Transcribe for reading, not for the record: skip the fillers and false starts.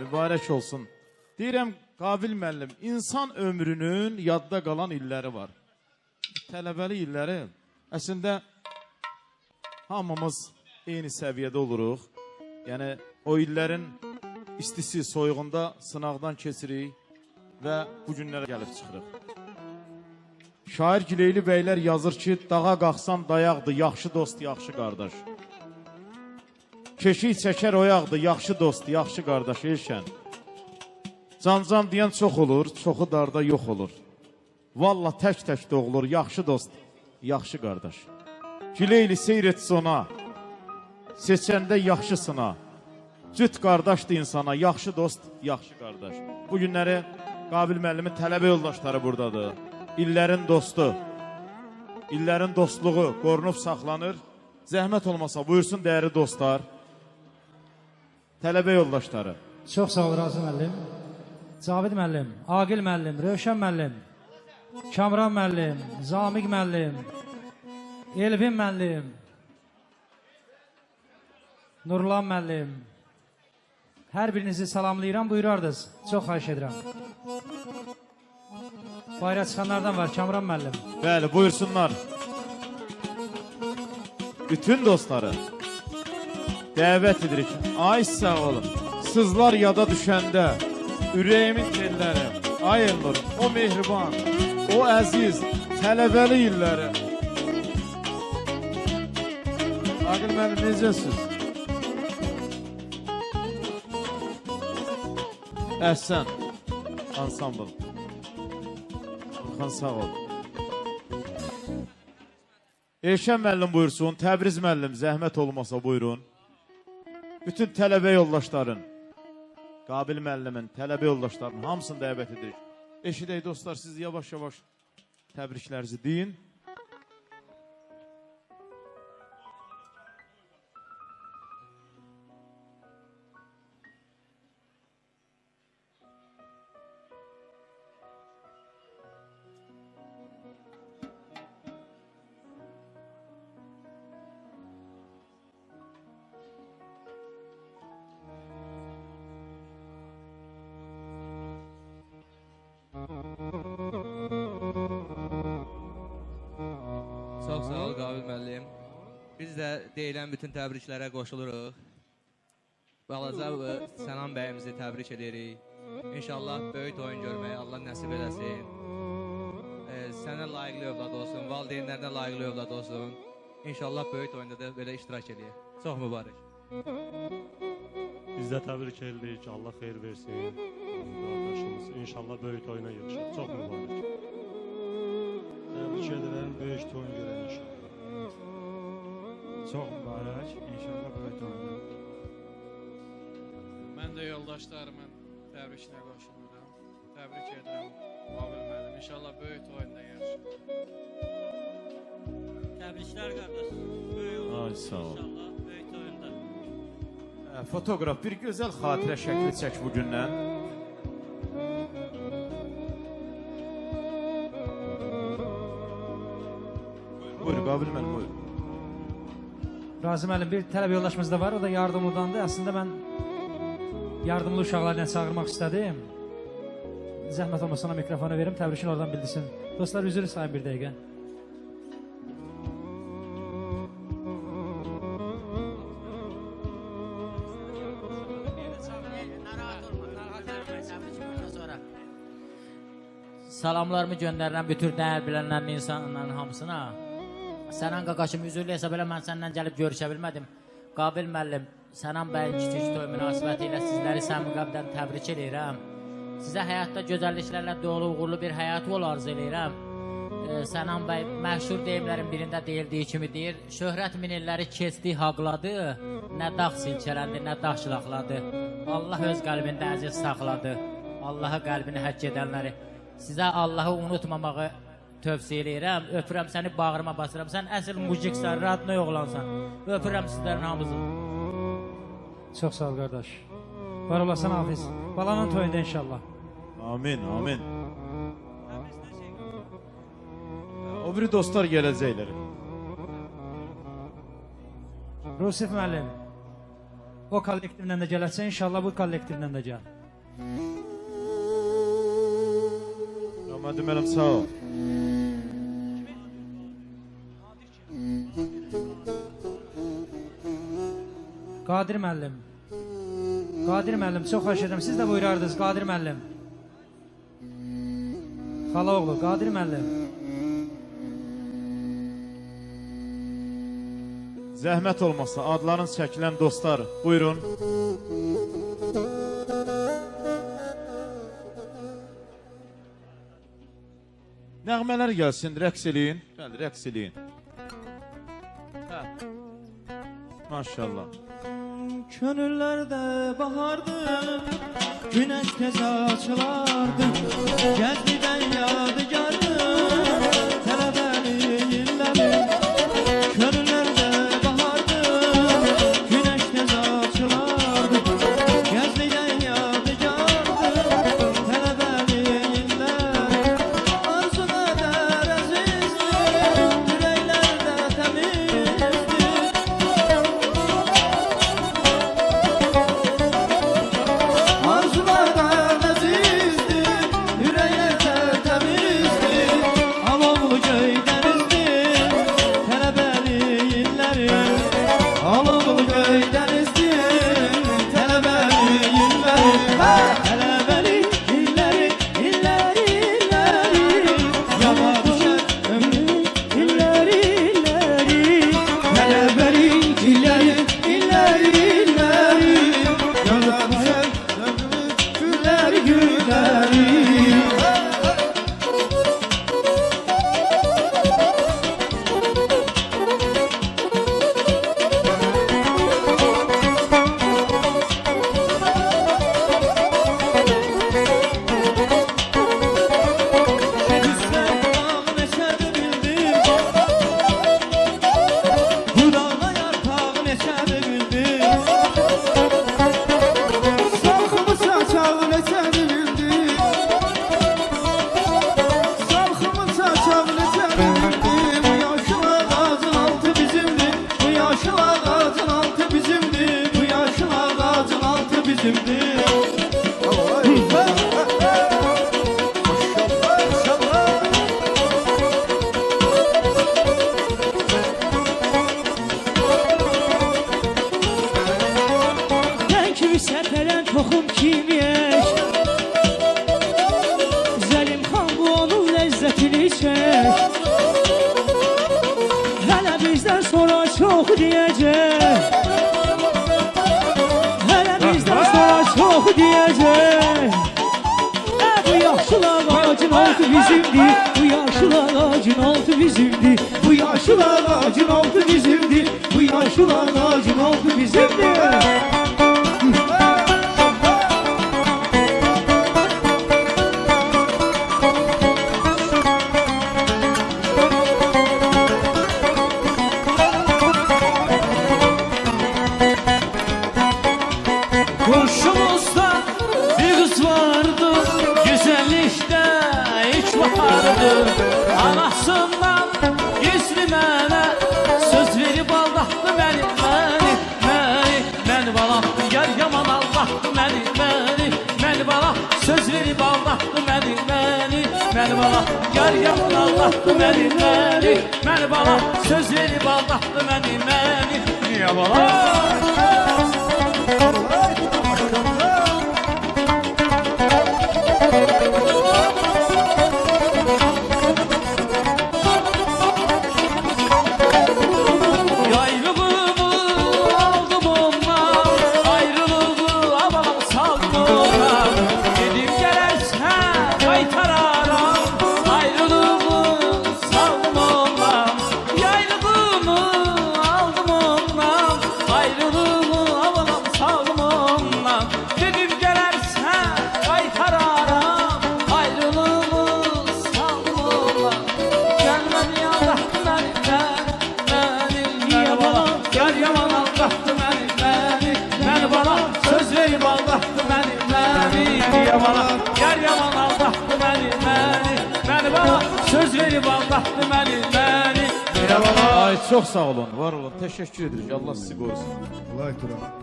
mübarək olsun. Deyirəm, Qabil müəllim, insan ömrünün yadda qalan illəri var. Tələbəli illəri, əslində, hamımız eyni səviyyədə oluruq. Yəni, o illərin istisi, soyuğunda sınaqdan keçirik və bu günlərə gəlib çıxırıq. Şair Gileyli bəylər yazır ki, dağa qalxsan dayaqdır, yaxşı dost, yaxşı qardaş. Keşik çəkər oyaqdır, yaxşı dost, yaxşı qardaş, Elşən. Can deyən çox olur, çoxu darda yox olur. Valla tək-tək doğulur, yaxşı dost, yaxşı qardaş. Gileyli seyr et sona, seçəndə yaxşısına. Cüt qardaşdır insana, yaxşı dost, yaxşı qardaş. Bu günləri Qabil müəllimin tələbə yoldaşları buradadır. İllərin dostu, illərin dostluğu qorunub saxlanır. Zəhmət olmasa buyursun dəyərli dostlar, tələbə yoldaşları. Çox sağ ol Razı müəllim, Cavid müəllim, Aqil müəllim, Rövşən müəllim, Kamran müəllim, Zamiq müəllim, Elvin müəllim, Nurlan müəllim. Hər birinizi salamlayıram, buyurardınız. Çox xahiş edirəm. Bayra çıxanlardan var, Kamran müəllim. Bəli, buyursunlar. Bütün dostları dəvət edirik. Ay sağ olun. Sızlar yada düşəndə, ürəyimin telləri, ay Elnur, o mehriban, o əziz, tələbəli illəri. Aqil müəllim, necəsiniz? Əhsən, ansambl. Orxan sağ ol. Elşən müəllim buyursun, Təbriz müəllim zəhmət olmasa buyurun. Bütün tələbə yoldaşların, Qabil müəllimin, tələbə yoldaşlarının hamısını dəvət edirik. Eşidək dostlar, siz yavaş-yavaş təbriklərinizi deyin. Çox sağ ol Qabil müəllim. Biz də deyilən bütün təbriklərə qoşuluruq. Balaca Sənan bəyimizi təbrik edirik. İnşallah böyük oyun görməyi Allah nəsib eləsin. Sənə layiqli övlad olsun, valideynlərinə layiqli övlad olsun. İnşallah böyük oyunda da belə iştirak edək. Çox mübarək. Biz də təbrik edirik, Allah xeyir versin. Qardaşımız inşallah böyük oyuna yığışır. Çox mübarək. Təbrik edirəm, böyük oyun görən inşallah. Çox mübarək, inşallah böyük oyunda. Mən də yoldaşlarımın təbriklə qoşuluram. Təbrik edirəm Qabil müəllim. İnşallah böyük oyunda yarışır. Təbriklər qardaş. Böyük oyun. Ay sağ ol. İnşallah böyük oyunda. Fotoqraf bir gözəl xatirə şəkli çək bu gündən. Buyur Qabil müəllim, buyur. Razı müəllim, bir tələbə yoldaşımız da var, o da yardımlıdandır. Əslində mən yardımlı uşaqlarla çağırmaq istədim. Zəhmət olmasa ona mikrofonu verim, təbrikini oradan bildirsin. Dostlar, üzrü sayın bir dəqiqə. Salamlarımı göndərirəm bütün dəyər bilənlərin insanların hamısına. Sənan qaqaşım üzrlü hesab elə mən səndən gəlib görüşə bilmədim. Qabil müəllim, Sənan bəyin kiçik toy münasibəti ilə sizləri səmimi qəlbdən təbrik edirəm. Sizə həyatda gözəlliklərlə dolu uğurlu bir həyat yol arzu edirəm. Sənan bəy məşhur deyimlərin birində deyildiyi kimi deyir, şöhrət min illəri keçdi, haqladı, nə dağ silkələndi, nə dağ şılaqladı. Allah öz qəlbində əziz saxladı, Allaha qəlbini həkk edənləri. Sizə Allahı unutmamağı tövsiyə edirəm. Öpürəm səni, bağrıma basıram. Sən əsl mujiksən, radnoy oğlansan. Öpürəm sizlərin hamınızı. Çox sağ ol qardaş. Var olasın Hafiz. Balanın toyunda inşallah. Amin, amin. O biri dostlar gələcəklər. Rusif müəllim. o kollektivlə də gələrsə, inşallah bu kollektivlə də gəl. Rahmətim mənim, sağ ol. Qadir müəllim. Qadir müəllim, çox xahiş edirəm. Siz də buyurardınız, Qadir müəllim. Xalaoğlu, Qadir müəllim. Zəhmət olmasa adların çəkilən dostlar, buyurun. Nəğmələr gəlsin, rəqs eləyin. Bəli, rəqs eləyin. Hə. Maşallah. Könüllərdə bahardı, güneş tez açılardı, gəzdidən yadigardı, tələbəli illəri. Könüllərdə bahardı, güneş tez açılardı, gəzdidən yadigardı, tələbəli illəri. Arzu qədər əzizdi, ürəklərdə təmizdi. Arzulardan əzizdi, ürəklərdə təmizdi, alovlu göy dənizdi, tələbəli illəri. Alovlu göy dənizdi, tələbəli illəri. Tələbəli illəri, illəri, illəri, yana düşər ömrüm, illəri, illəri. Tələbəli illəri, illəri, illəri, yana düşər gülleri gülleri. Hüsnü dağ neçədir bildim, bu dağda yarpaq neçədir bildim. Salxımı çaçağı neçədir bildim, salxımı çaçağı neçədir bildim. Bu yaşıl ağacın altı bizimdir, bu yaşıl ağacın altı bizimdir, bu yaşıl ağacın altı bizimdir. Sən kimi səpələn toxum kimiyək, Zəlim xan bu onun ləzzətini çək. Hələ bizdən sonra çox deyəcək, hələ bizdən sonra çox deyəcək. Bu yaşıl ağacın altı bizimdir, bu yaşıl ağacın altı bizimdir, bu yaşıl ağacın altı bizimdir, bu yaşıl ağacın altı bizimdir. Kurşumuzda bir kız vardı, güzellikte hiç vardı. Anasından gizli mənə söz verib aldattı məni, məni balam. Yar yaman aldattı məni, məni balam. Söz verib aldattı məni, məni balam. Yar yaman aldattı məni, məni balam. Söz verib aldattı məni, niyə balam? Yaylığımı aldım ondan, ayrılığı avam saldım ondan. Dedim gelersen kaytararam, ayrılığımı saldım ondan. Yaylığımı aldım ondan, ayrılığı avam saldım ondan. Dedim gelersen kaytararam, ayrılığımı saldım ondan. Gelmedi aldattı beni, niye bana? Yar yaman aldattı beni bana. Söz verip aldattı beni, niye bana? Yar yaman aldattı beni bana. Söz verip aldattı beni, niye bana? Ay, çox sağ olun, var olun. Təşəkkür edirik. Allah sizi qorusun. Allah itiram.